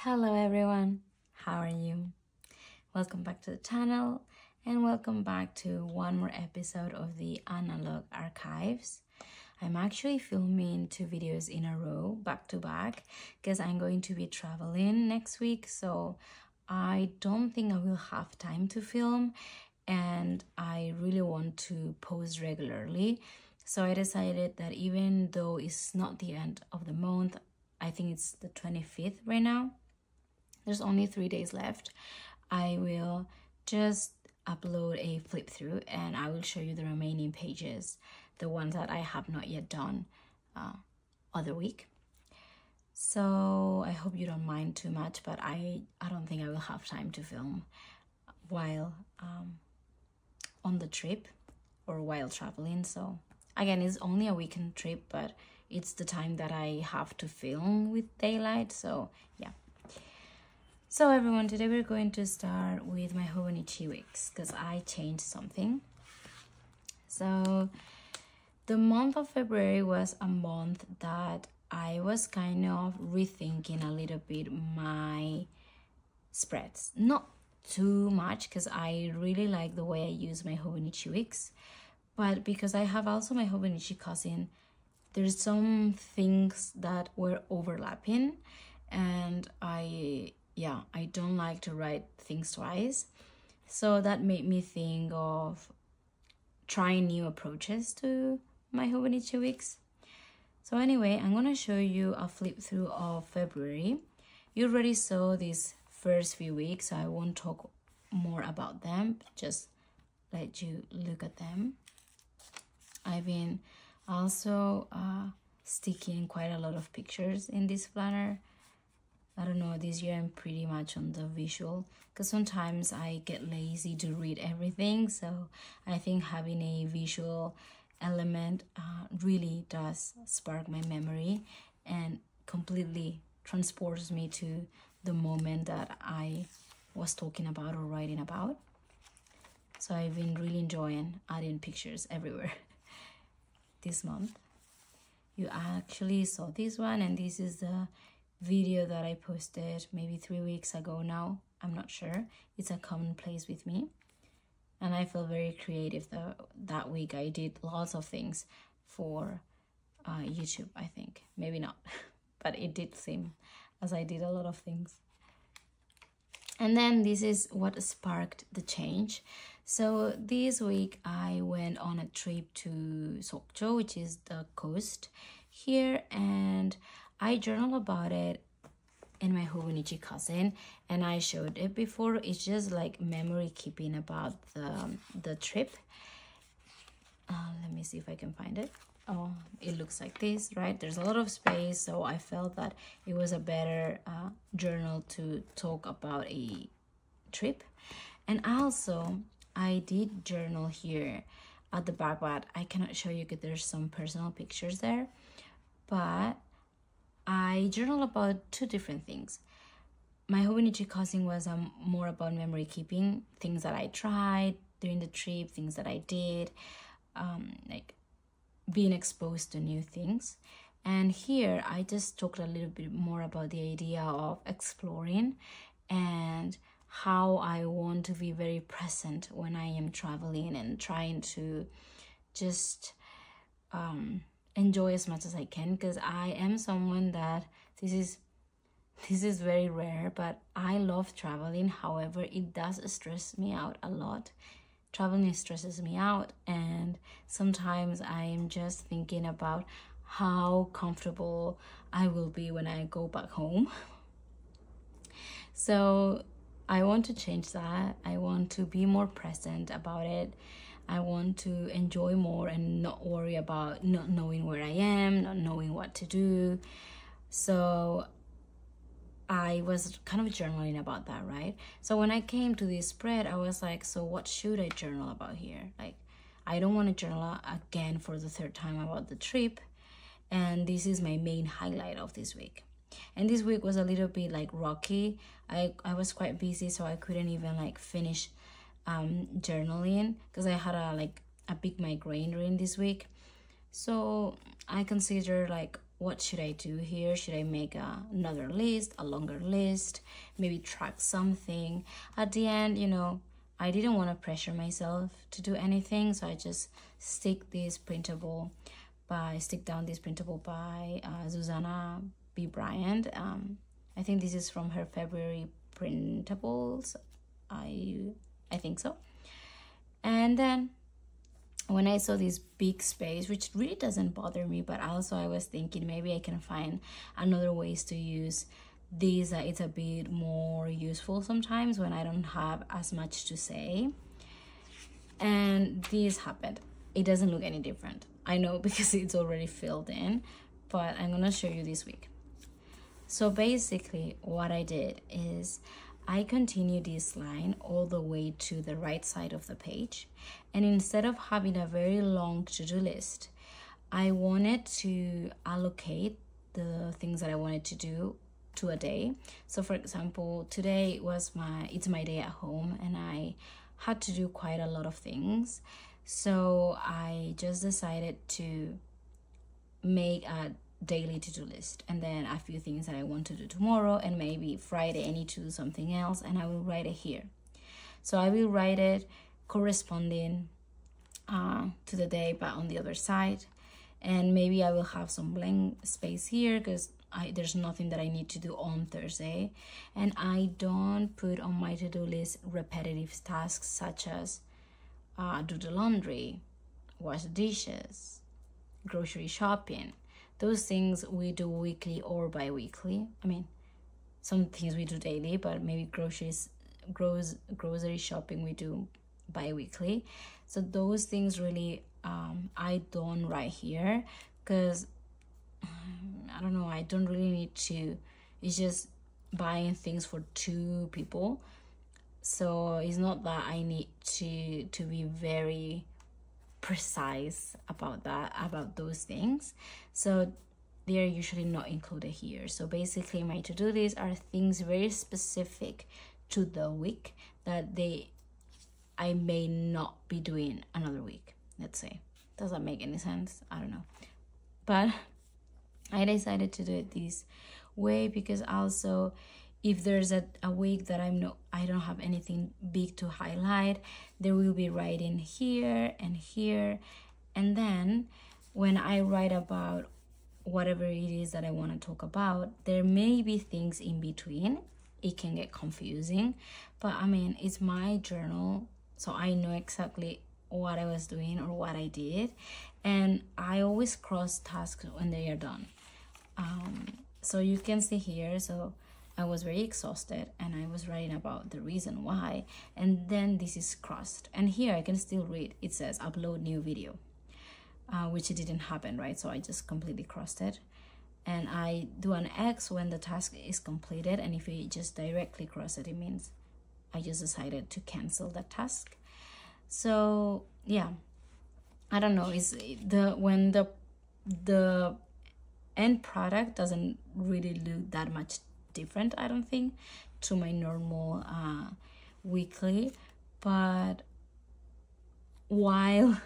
Hello everyone, how are you? Welcome back to the channel and welcome back to one more episode of the Analog Archives. I'm actually filming 2 videos in a row, back to back, because I'm going to be traveling next week, so I don't think I will have time to film and I really want to post regularly. So I decided that even though it's not the end of the month, I think it's the 25th right now, there's only 3 days left, I will just upload a flip through and I will show you the remaining pages, the ones that I have not yet done other week. So I hope you don't mind too much, but I don't think I will have time to film while on the trip or while traveling. So again, it's only a weekend trip, but it's the time that I have to film with daylight, so yeah. So everyone, today we're going to start with my Hobonichi weeks because I changed something. So the month of February was a month that I was kind of rethinking a little bit my spreads. Not too much because I really like the way I use my Hobonichi weeks, but because I have also my Hobonichi cousin, there's some things that were overlapping and I don't like to write things twice. So that made me think of trying new approaches to my Hobonichi weeks. So anyway, I'm gonna show you a flip through of February. You already saw these first few weeks, so I won't talk more about them, just let you look at them. I've been also sticking quite a lot of pictures in this planner. I don't know, this year I'm pretty much on the visual because sometimes I get lazy to read everything, so I think having a visual element really does spark my memory and completely transports me to the moment that I was talking about or writing about. So I've been really enjoying adding pictures everywhere this month. You actually saw this one, and this is the video that I posted maybe 3 weeks ago now. I'm not sure. It's a commonplace with me. And I feel very creative that week. I did lots of things for YouTube, I think. Maybe not, but it did seem as I did a lot of things. And then this is what sparked the change. So this week I went on a trip to Sokcho, which is the coast here, and I journal about it in my Hobonichi cousin, and I showed it before. It's just like memory keeping about the trip. Let me see if I can find it. Oh, it looks like this, right? There's a lot of space, so I felt that it was a better journal to talk about a trip. And also I did journal here at the back, but I cannot show you because there's some personal pictures there. But I journal about 2 different things. My Hobonichi cousin was more about memory keeping, things that I tried during the trip, things that I did, like being exposed to new things. And here I just talked a little bit more about the idea of exploring and how I want to be very present when I am traveling and trying to just enjoy as much as I can, because I am someone that this is very rare, but I love traveling. However, it does stress me out a lot. Traveling stresses me out, and sometimes I am just thinking about how comfortable I will be when I go back home. So I want to change that. I want to be more present about it. I want to enjoy more and not worry about not knowing where I am, not knowing what to do. So I was kind of journaling about that, right? So when I came to this spread, I was like, so what should I journal about here? Like, I don't want to journal again for the 3rd time about the trip. And this is my main highlight of this week. And this week was a little bit like rocky. I was quite busy, so I couldn't even like finish journaling because I had a big migraine during this week. So I consider like what should I do here? Should I make another list, a longer list, maybe track something? At the end, you know, I didn't want to pressure myself to do anything, so I just stick down this printable by Susanna B. Bryant. I think this is from her February printables. I think so. And then when I saw this big space, which really doesn't bother me, but also I was thinking maybe I can find another ways to use these. It's a bit more useful sometimes when I don't have as much to say. And this happened. It doesn't look any different. I know because it's already filled in, but I'm gonna show you this week. So basically what I did is I continued this line all the way to the right side of the page. And instead of having a very long to-do list, I wanted to allocate the things that I wanted to do to a day. So for example, today was it's my day at home, and I had to do quite a lot of things. So I just decided to make a daily to-do list, and then a few things that I want to do tomorrow, and maybe Friday I need to do something else, and I will write it here. So I will write it corresponding to the day, but on the other side, and maybe I will have some blank space here because there's nothing that I need to do on Thursday. And I don't put on my to-do list repetitive tasks such as do the laundry, wash the dishes, grocery shopping. Those things we do weekly or bi-weekly. I mean, some things we do daily, but maybe grocery shopping we do bi-weekly. So those things really I don't write here because I don't know, I don't really need to. It's just buying things for 2 people. So it's not that I need to be very precise about those things, so they're usually not included here. So basically my to-do list are things very specific to the week that I may not be doing another week, let's say. Does that make any sense? I don't know, but I decided to do it this way because also if there's a week that I don't have anything big to highlight, there will be writing here and here. And then when I write about whatever it is that I want to talk about, there may be things in between. It can get confusing, but I mean, it's my journal, so I know exactly what I was doing or what I did. And I always cross tasks when they are done. So you can see here, so I was very exhausted and I was writing about the reason why, and then this is crossed, and here I can still read. It says upload new video, which it didn't happen, right? So I just completely crossed it, and I do an X when the task is completed, and if you just directly cross it, it means I just decided to cancel that task. So yeah, I don't know, it's when the end product doesn't really look that much different, I don't think, to my normal weekly, but while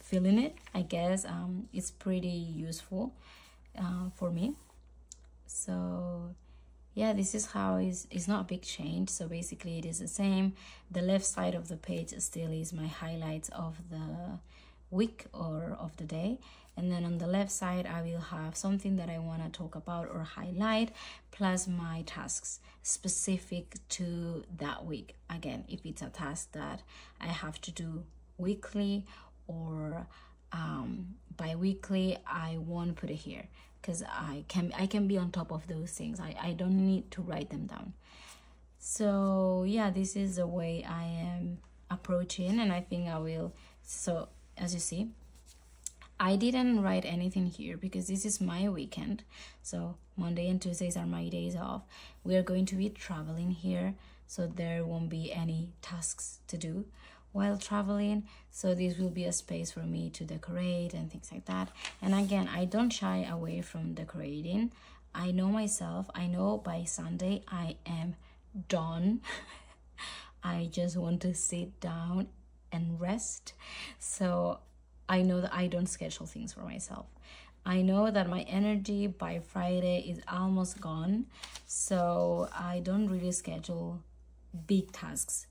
feeling it, I guess it's pretty useful for me. So yeah, this is how it's not a big change. So basically it is the same. The left side of the page still is my highlights of the week or of the day, and then on the left side I will have something that I want to talk about or highlight, plus my tasks specific to that week. Again, if it's a task that I have to do weekly or bi-weekly, I won't put it here because I can be on top of those things. I don't need to write them down. So yeah, this is the way I am approaching, and I think I will. So as you see, I didn't write anything here because this is my weekend. So Monday and Tuesdays are my days off. We are going to be traveling here, so there won't be any tasks to do while traveling. So this will be a space for me to decorate and things like that. And again, I don't shy away from decorating. I know myself. I know by Sunday I am done. I just want to sit down and rest. So I know that I don't schedule things for myself. I know that my energy by Friday is almost gone, so I don't really schedule big tasks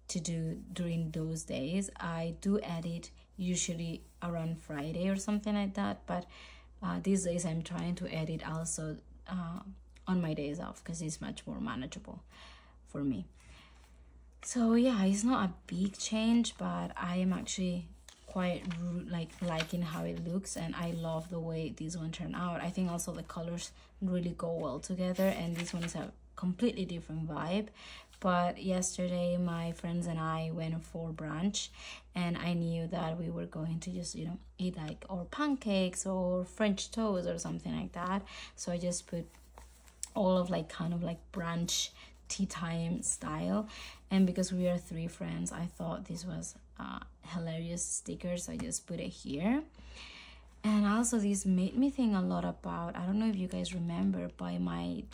to do during those days. I do edit usually around Friday or something like that, but these days I'm trying to edit also on my days off because it's much more manageable for me. So yeah, it's not a big change, but I am actually quite liking how it looks, and I love the way this one turned out. I think also the colors really go well together, and this one is a completely different vibe. But yesterday my friends and I went for brunch, and I knew that we were going to just, you know, eat like or pancakes or French toast or something like that. So I just put all of like kind of like brunch tea time style, and because we are 3 friends, I thought this was hilarious sticker, so I just put it here. And also this made me think a lot about, I don't know if you guys remember, by my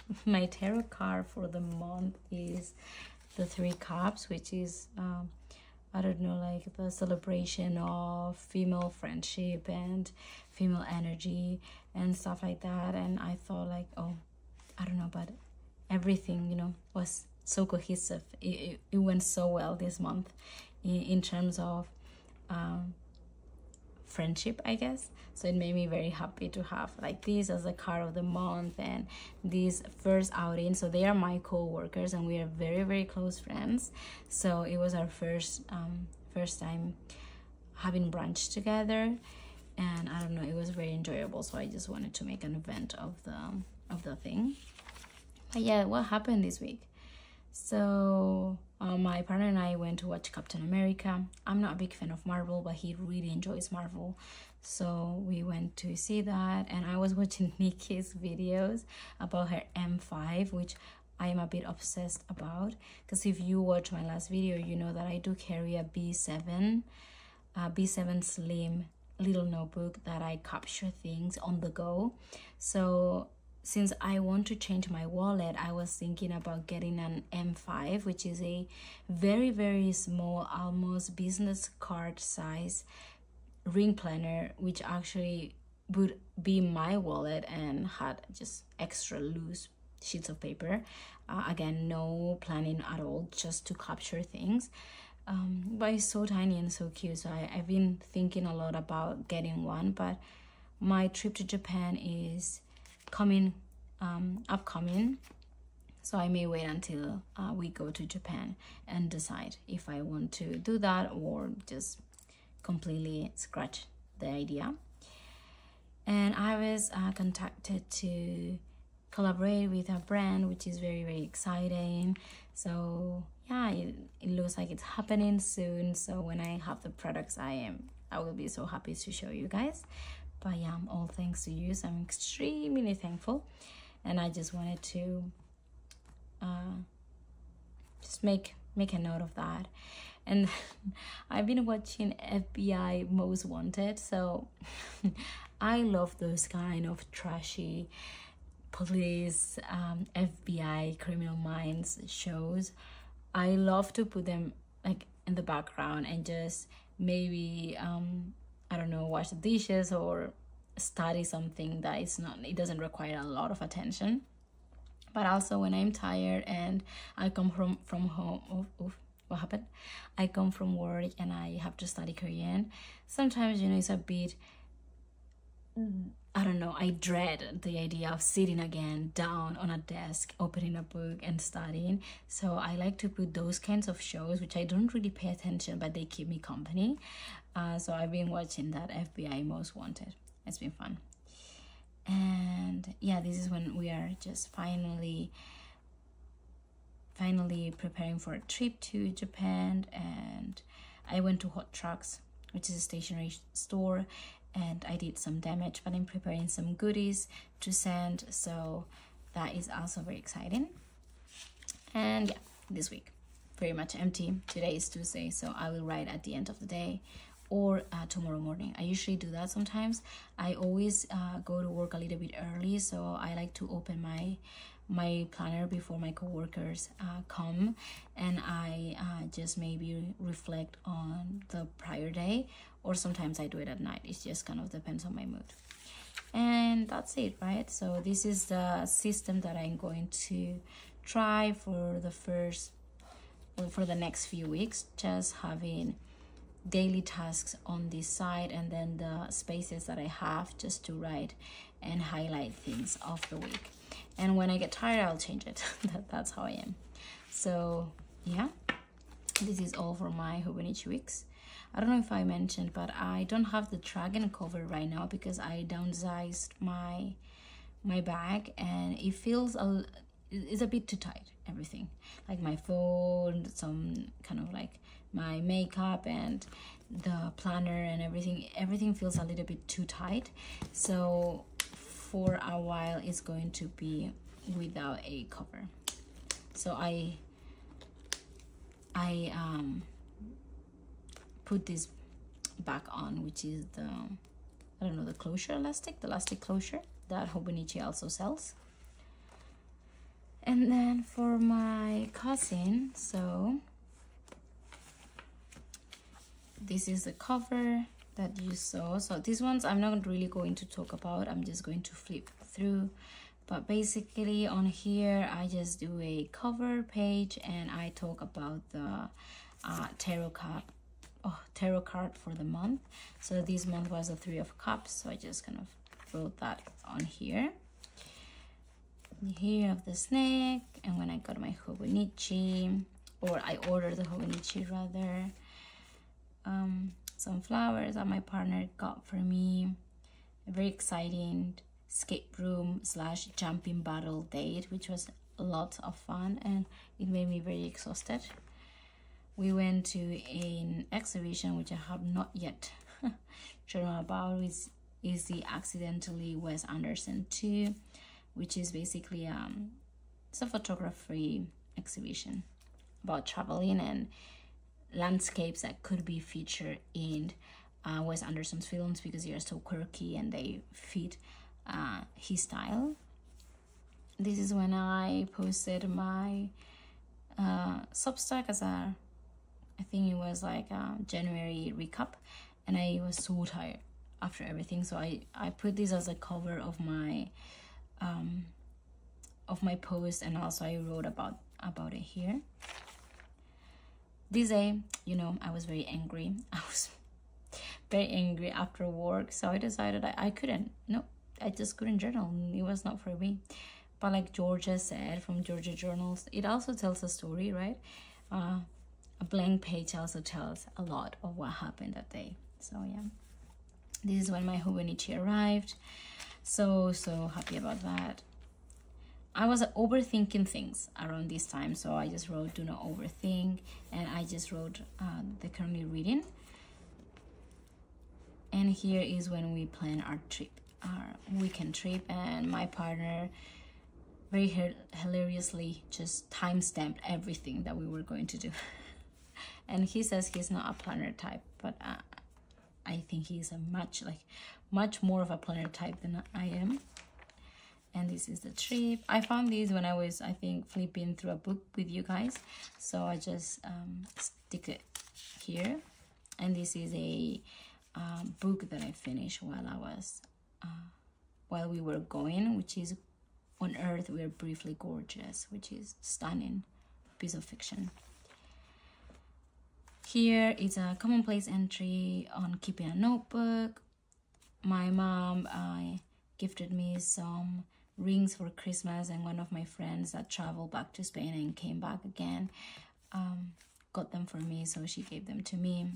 tarot card for the month is the 3 cups, which is I don't know, like the celebration of female friendship and female energy and stuff like that. And I thought like, oh, I don't know, but everything, you know, was so cohesive. It went so well this month in terms of friendship, I guess. So it made me very happy to have like this as a card of the month and this first outing. So they are my co-workers and we are very, very close friends. So it was our first time having brunch together, and I don't know, it was very enjoyable. So I just wanted to make an event of the thing. But yeah, what happened this week? So my partner and I went to watch Captain America. I'm not a big fan of Marvel, but he really enjoys Marvel. So we went to see that, and I was watching Nikki's videos about her M5, which I am a bit obsessed about. Because if you watch my last video, you know that I do carry a B7 Slim little notebook that I capture things on the go. So since I want to change my wallet, I was thinking about getting an M5, which is a very, very small, almost business card size ring planner, which actually would be my wallet and had just extra loose sheets of paper. Again, no planning at all, just to capture things. But it's so tiny and so cute, so I've been thinking a lot about getting one. But my trip to Japan is upcoming, so I may wait until we go to Japan and decide if I want to do that or just completely scratch the idea. And I was contacted to collaborate with a brand, which is very, very exciting. So yeah, it looks like it's happening soon. So when I have the products, I will be so happy to show you guys. But yeah, all thanks to you, so I'm extremely thankful. And I just wanted to just make a note of that. And I've been watching FBI Most Wanted, so I love those kind of trashy police, FBI, criminal minds shows. I love to put them like in the background and just maybe I don't know, wash the dishes or study something that it doesn't require a lot of attention. But also when I'm tired and I come from home, what happened? I come from work and I have to study Korean. Sometimes, you know, it's a bit, I don't know, I dread the idea of sitting again down on a desk, opening a book and studying. So I like to put those kinds of shows, which I don't really pay attention, but they keep me company. So I've been watching that FBI Most Wanted. It's been fun. And yeah, this is when we are just finally preparing for a trip to Japan. And I went to Hot Trucks, which is a stationery store, and I did some damage, but I'm preparing some goodies to send, so that is also very exciting. And yeah, this week very much empty. Today is Tuesday, so I will write at the end of the day or tomorrow morning. I usually do that sometimes. I always go to work a little bit early, so I like to open my planner before my coworkers come, and I just maybe reflect on the prior day, or sometimes I do it at night. It just kind of depends on my mood. And that's it, right? So this is the system that I'm going to try for the next few weeks, just having daily tasks on this side and then the spaces that I have just to write and highlight things of the week. And when I get tired, I'll change it. That's how I am. So yeah, this is all for my Hobonichi weeks. I don't know if I mentioned, but I don't have the dragon cover right now because I downsized my bag, and it feels it's a bit too tight. Everything, like my phone, some kind of like my makeup and the planner and everything feels a little bit too tight. So for a while it's going to be without a cover. So I put this back on, which is the, I don't know, the closure elastic, the elastic closure that Hobonichi also sells. And then for my cousin, so this is the cover that you saw. So these ones I'm not really going to talk about, I'm just going to flip through. But basically on here I just do a cover page and I talk about the tarot card for the month. So this month was the Three of Cups, so I just kind of wrote that on here. Here of the snake, and when I got my Hobonichi, or I ordered the Hobonichi rather, some flowers that my partner got for me, a very exciting escape room / jumping battle date, which was a lot of fun and it made me very exhausted. We went to an exhibition which I have not yet journal about, is the Accidentally Wes Anderson 2, which is basically it's a photography exhibition about traveling and landscapes that could be featured in Wes Anderson's films because they are so quirky and they fit his style. This is when I posted my Substack as a, I think it was like a January recap, and I was so tired after everything, so I put this as a cover of my post, and also I wrote about it here. This day, you know, I was very angry. I was very angry after work, so I decided I just couldn't journal. It was not for me. But like Georgia said from Georgia Journals, it also tells a story, right? A blank page also tells a lot of what happened that day. So yeah, this is when my Hobonichi arrived. So happy about that. I was overthinking things around this time, so I just wrote do not overthink, and I just wrote the currently reading. And here is when we plan our trip, our weekend trip, and my partner very hilariously just timestamped everything that we were going to do. And he says he's not a planner type, but I think he's a much more of a planner type than I am. And this is the trip. I found these when I was, I think, flipping through a book with you guys, so I just stick it here. And this is a book that I finished while we were going, which is On Earth We're Briefly Gorgeous, which is stunning piece of fiction. Here is a commonplace entry on keeping a notebook. My mom gifted me some rings for Christmas, and one of my friends that traveled back to Spain and came back again got them for me, so she gave them to me.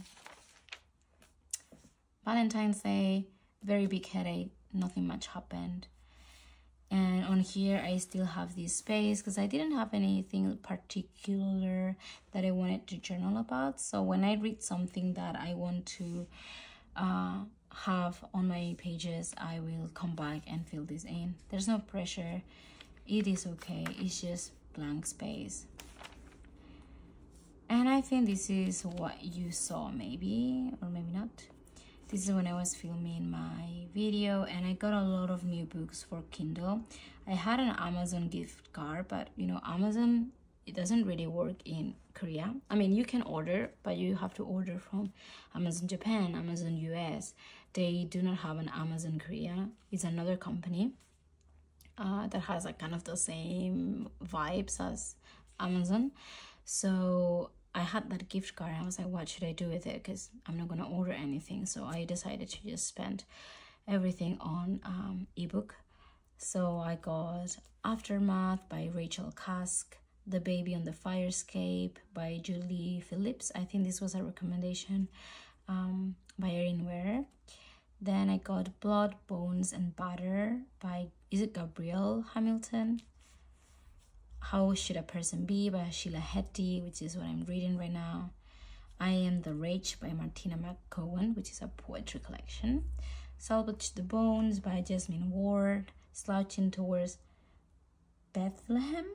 Valentine's Day, very big headache, nothing much happened. And on here I still have this space because I didn't have anything particular that I wanted to journal about. So when I read something that I want to have on my pages, I will come back and fill this in. There's no pressure, it is okay, it's just blank space. And I think this is what you saw, maybe or maybe not. This is when I was filming my video, and I got a lot of new books for Kindle. I had an Amazon gift card, but you know, Amazon, it doesn't really work in Korea. I mean, you can order, but you have to order from Amazon Japan, Amazon US, they do not have an Amazon Korea. It's another company that has like kind of the same vibes as Amazon. So I had that gift card. I was like, what should I do with it? Because I'm not gonna order anything. So I decided to just spend everything on ebook. So I got Aftermath by Rachel Kask, The Baby on the Fire Escape by Julie Phillips. I think this was a recommendation by Erin Ware. Then I got Blood, Bones and Butter by, is it Gabrielle Hamilton? How Should a Person Be by Sheila Heti, which is what I'm reading right now. I Am the Rage by Martina McCowan, which is a poetry collection. Salvage the Bones by Jasmine Ward. Slouching Towards Bethlehem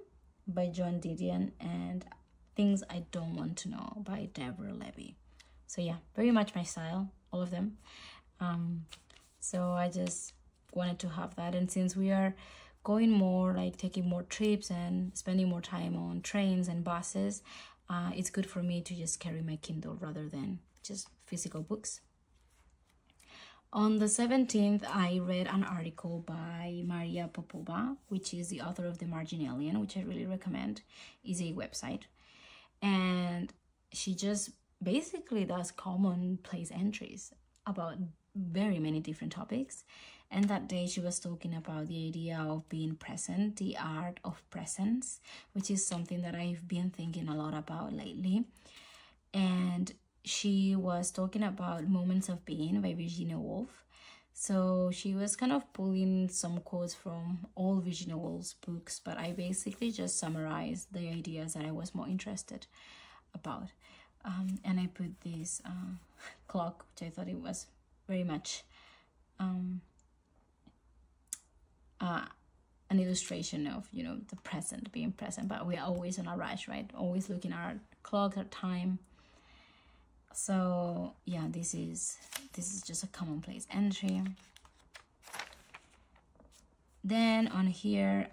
by John Didion, and Things I Don't Want to Know by Deborah Levy. So yeah, very much my style, all of them. So I just wanted to have that, and since we are going more, like taking more trips and spending more time on trains and buses, it's good for me to just carry my Kindle rather than just physical books. On the 17th, I read an article by Maria Popova, which is the author of The Margin Alien, which I really recommend. Is a website. And she just basically does commonplace entries about very many different topics. And that day she was talking about the idea of being present, the art of presence, which is something that I've been thinking a lot about lately. And she was talking about Moments of Being by Virginia Woolf. So she was kind of pulling some quotes from all Virginia Woolf's books, but I basically just summarized the ideas that I was more interested about. And I put this clock, which I thought it was very much an illustration of, you know, the present, being present, but we're always on a rush, right? Always looking at our clock, our time. So yeah, this is just a commonplace entry. Then on here,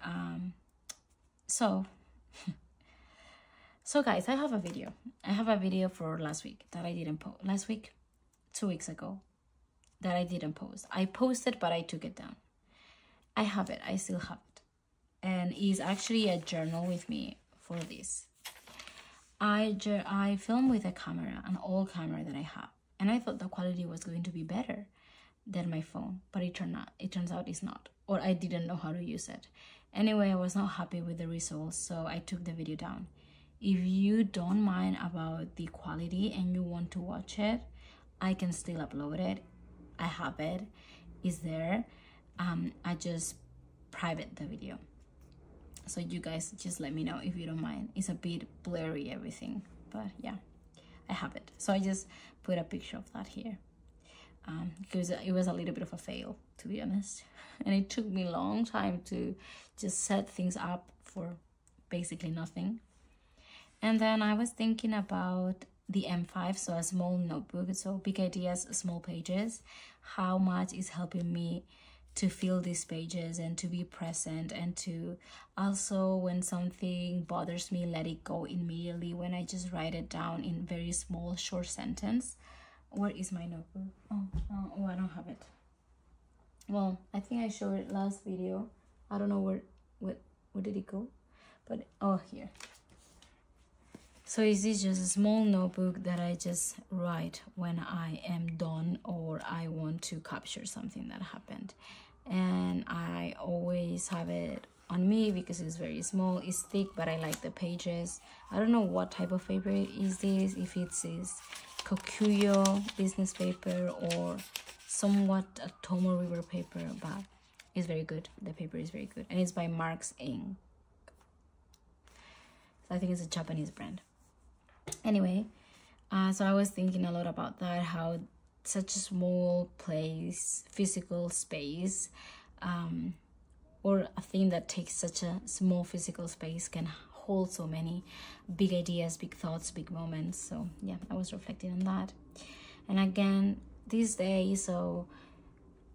so guys, I have a video for last week that I didn't post. Last week, 2 weeks ago, that I didn't post. I posted, but I took it down. I have it. I still have it, and it's actually a journal with me for this. I film with a camera, an old camera that I have, and I thought the quality was going to be better than my phone, but it turns out it's not, or I didn't know how to use it. Anyway, I was not happy with the results, so I took the video down. If you don't mind about the quality and you want to watch it, I can still upload it. I have it. It's there. I just private the video. So you guys just let me know if you don't mind. It's a bit blurry, everything, but yeah, I have it. So I just put a picture of that here. Because it was a little bit of a fail, to be honest. And it took me a long time to just set things up for basically nothing. And then I was thinking about the M5, so a small notebook, so big ideas, small pages, how much is helping me to fill these pages and to be present, and to also, when something bothers me, let it go immediately when I just write it down in very small short sentence. Where is my notebook? Oh, I don't have it. Well, I think I showed it last video. I don't know where did it go, but oh, here. So is this just a small notebook that I just write when I am done or I want to capture something that happened. And I always have it on me because it's very small. It's thick, but I like the pages. I don't know what type of paper is this, if it's this Kokuyo business paper or somewhat a Tomo River paper, but it's very good. The paper is very good, and it's by Mark's Ink. So I think it's a Japanese brand. Anyway, so I was thinking a lot about that, how such a small place, physical space, or a thing that takes such a small physical space can hold so many big ideas, big thoughts, big moments. So yeah, I was reflecting on that. And again, this day, so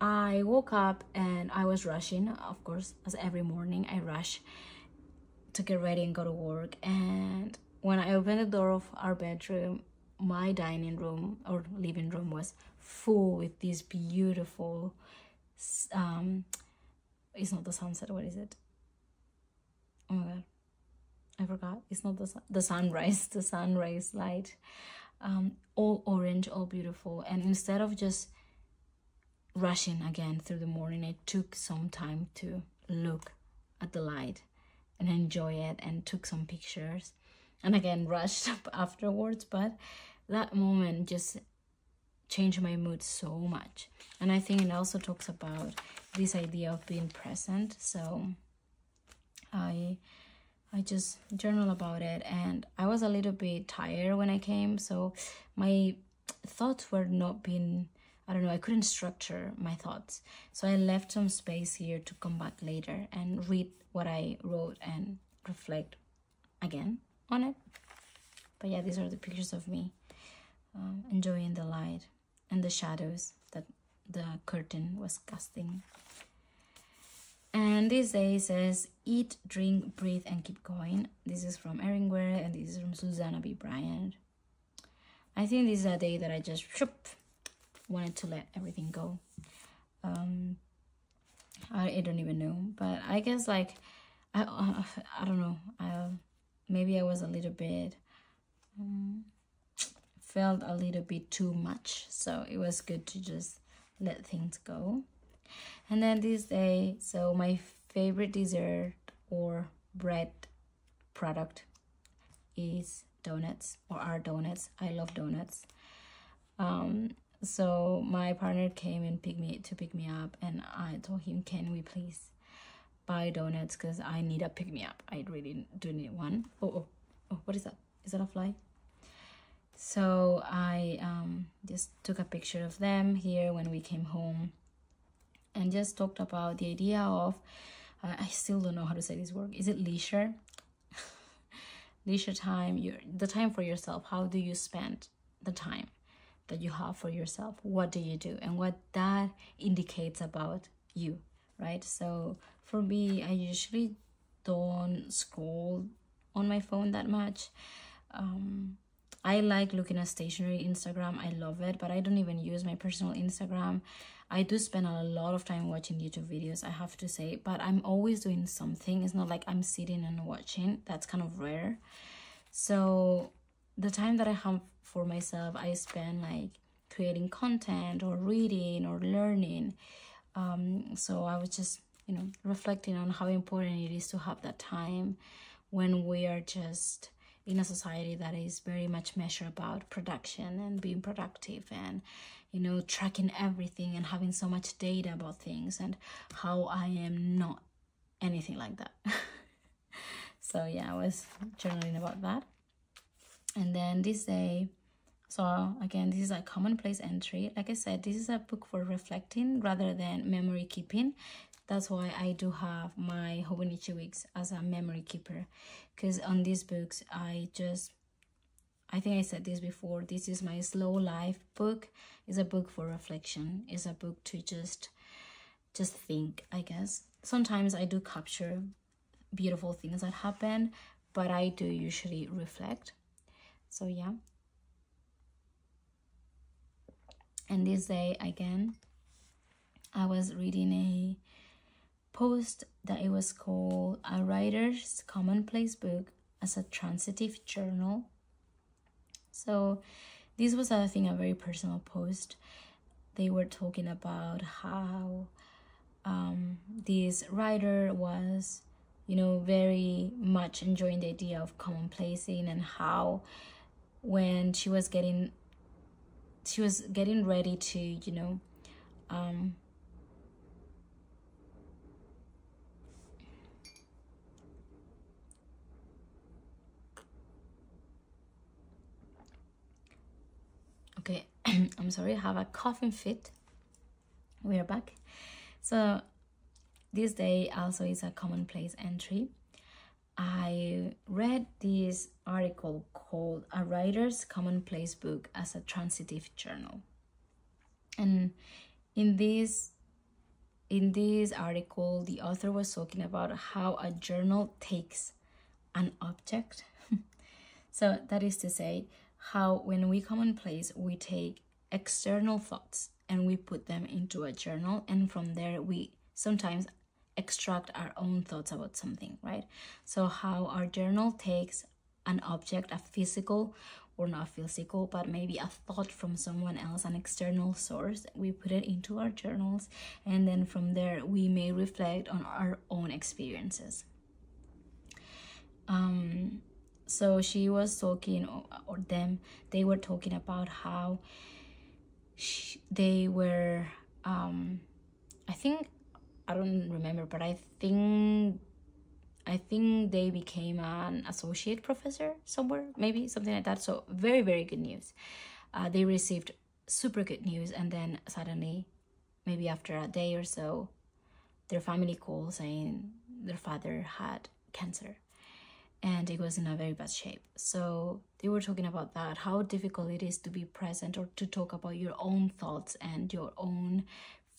I woke up and I was rushing, of course, as every morning I rush to get ready and go to work. And when I opened the door of our bedroom, my dining room or living room was full with these beautiful it's not the sunset, what is it? Oh my god, I forgot. It's not the sunrise, the sunrise light. All orange, all beautiful. And instead of just rushing again through the morning, I took some time to look at the light and enjoy it, and took some pictures, and again rushed up afterwards. But that moment just changed my mood so much. And I think it also talks about this idea of being present. So I just journal about it, and I was a little bit tired when I came, so my thoughts were not being, I don't know, I couldn't structure my thoughts. So I left some space here to come back later and read what I wrote and reflect again on it. But yeah, these are the pictures of me enjoying the light and the shadows that the curtain was casting. And this day says, eat, drink, breathe, and keep going. This is from Eringware, and this is from Susanna B. Bryant. I think this is a day that I just wanted to let everything go. I don't even know, but I guess like I don't know. Maybe I was a little bit felt a little bit too much, so it was good to just let things go. And then this day, so my favorite dessert or bread product is donuts, or are donuts. I love donuts. So my partner came and pick me up, and I told him, can we please buy donuts, because I need a pick-me-up. I really do need one. Oh, what is that? Is that a fly? So I just took a picture of them here when we came home, and just talked about the idea of, I still don't know how to say this word. Is it leisure? Leisure time, the time for yourself. How do you spend the time that you have for yourself? What do you do? And what that indicates about you, right? So for me, I usually don't scroll on my phone that much. I like looking at stationary Instagram. I love it, but I don't even use my personal Instagram. I do spend a lot of time watching YouTube videos, I have to say, but I'm always doing something. It's not like I'm sitting and watching. That's kind of rare. So the time that I have for myself, I spend like creating content or reading or learning. So I was just, reflecting on how important it is to have that time when we are just in a society that is very much measured about production and being productive and, tracking everything and having so much data about things, and how I am not anything like that. So yeah, I was journaling about that. And then this day, so again, this is a commonplace entry. Like I said, this is a book for reflecting rather than memory keeping. That's why I do have my Hobonichi weeks as a memory keeper, because on these books, I think I said this before, this is my slow life book. It's a book for reflection. It's a book to just think, I guess. Sometimes I do capture beautiful things that happen, but I do usually reflect. So yeah. And this day, again, I was reading a post that it was called A Writer's Commonplace Book as a Transitive Journal. So this was, I think, a very personal post. They were talking about how this writer was, very much enjoying the idea of commonplacing, and how when she was getting ready to, okay, I'm sorry, I have a coughing fit. We are back. So this day also is a commonplace entry. I read this article called A Writer's Commonplace Book as a Transitive Journal. And in this article, the author was talking about how a journal takes an object. So that is to say, how when we commonplace, we take external thoughts and we put them into a journal, and from there we sometimes extract our own thoughts about something, right? So how our journal takes an object, a physical, or not physical, but maybe a thought from someone else, an external source, we put it into our journals, and then from there we may reflect on our own experiences. So she was talking, or them, they were talking about how they were, I think, I don't remember, but I think they became an associate professor somewhere, maybe something like that. So very, very good news. They received super good news, and then suddenly, maybe after a day or so, their family called saying their father had cancer and it was in a very bad shape. So they were talking about that, how difficult it is to be present or to talk about your own thoughts and your own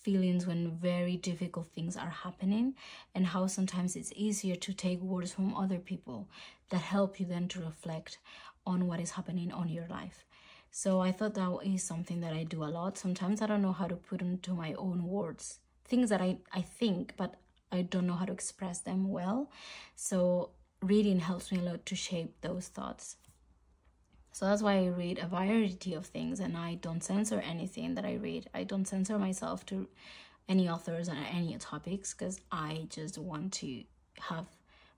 feelings when very difficult things are happening, and how sometimes it's easier to take words from other people that help you then to reflect on what is happening on your life. So I thought that is something that I do a lot. Sometimes I don't know how to put into my own words things that I think, but I don't know how to express them well. So reading helps me a lot to shape those thoughts. So that's why I read a variety of things, and I don't censor anything that I read. I don't censor myself to any authors or any topics, because I just want to have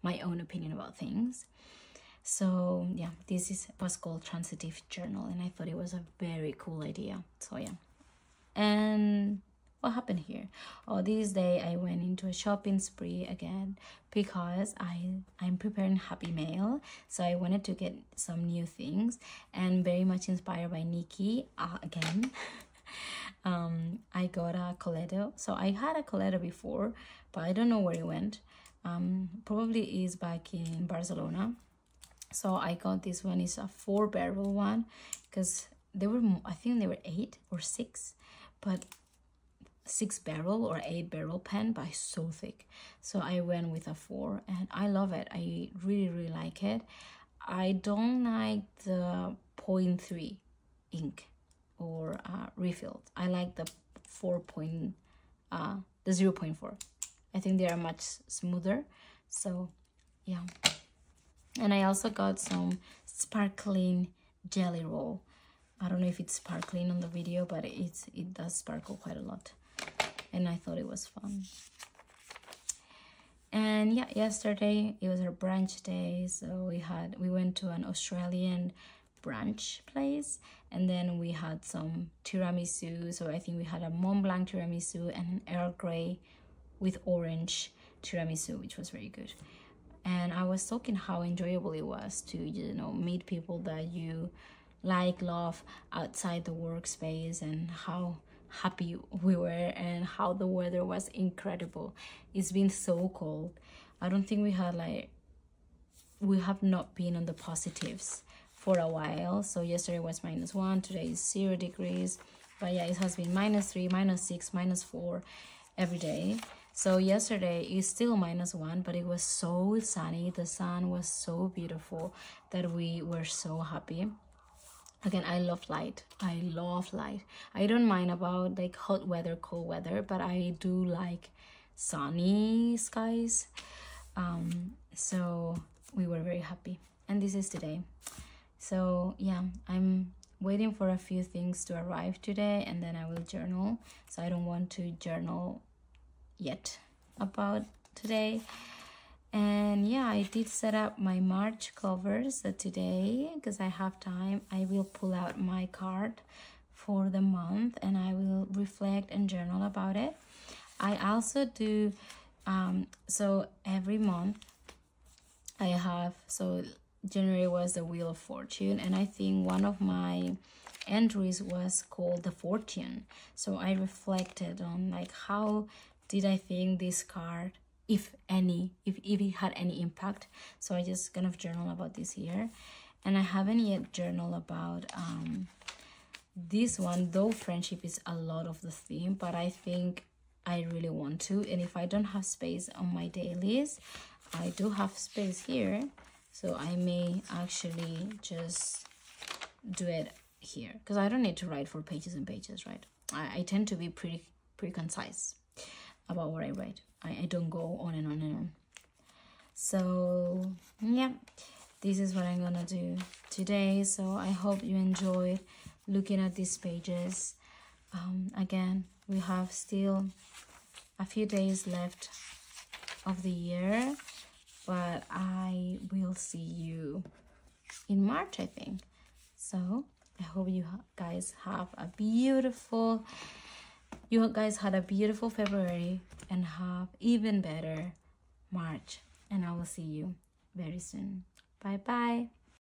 my own opinion about things. So yeah, this was called Transitive Journal, and I thought it was a very cool idea. So yeah. And what happened here? Oh, this day I went into a shopping spree again because I'm preparing Happy Mail. So I wanted to get some new things, and very much inspired by Nikki again. I got a Coleto. So I had a Coleto before, but I don't know where it went. Probably is back in Barcelona. So I got this one. It's a 4-barrel one, because they were, I think they were 8 or 6, but 6-barrel or 8-barrel pen, but it's so thick. So I went with a 4, and I love it. I really, really like it. I don't like the 0.3 ink or refilled. I like the 0.4. I think they are much smoother. So yeah. And I also got some sparkling jelly roll. I don't know if it's sparkling on the video, but it does sparkle quite a lot. And I thought it was fun. And yeah, yesterday it was our brunch day. So we went to an Australian brunch place, and then we had some tiramisu. So I think we had a Mont Blanc tiramisu and an Earl Grey with orange tiramisu, which was very good. And I was talking how enjoyable it was to, meet people that you like, love outside the workspace, and how happy we were, and how the weather was incredible. It's been so cold. I don't think we have not been on the positives for a while. So yesterday was -1, today is 0 degrees, but yeah, it has been -3, -6, -4 every day. So yesterday is still -1, but it was so sunny. The sun was so beautiful that we were so happy. Again, I love light. I love light. I don't mind about like hot weather, cold weather, but I do like sunny skies. So we were very happy. And this is today. So yeah, I'm waiting for a few things to arrive today, and then I will journal. So I don't want to journal yet about today. And yeah, I did set up my March covers. So today, because I have time, I will pull out my card for the month, and I will reflect and journal about it. I also do so every month I have, so January was the Wheel of Fortune, and I think one of my entries was called the Fortune. So I reflected on like, how did I think this card, if it had any impact. So I just kind of journal about this here. And I haven't yet journaled about this one, though friendship is a lot of the theme, but I think I really want to. And if I don't have space on my dailies, I do have space here, so I may actually just do it here, because I don't need to write for pages and pages, right? I tend to be pretty concise about what I write. I don't go on and on and on. So yeah, this is what I'm gonna do today. So I hope you enjoyed looking at these pages. Again, we have still a few days left of the year, but I will see you in March, I think. So I hope you guys have a beautiful, you guys had a beautiful February and have even better March. And I will see you very soon. Bye bye.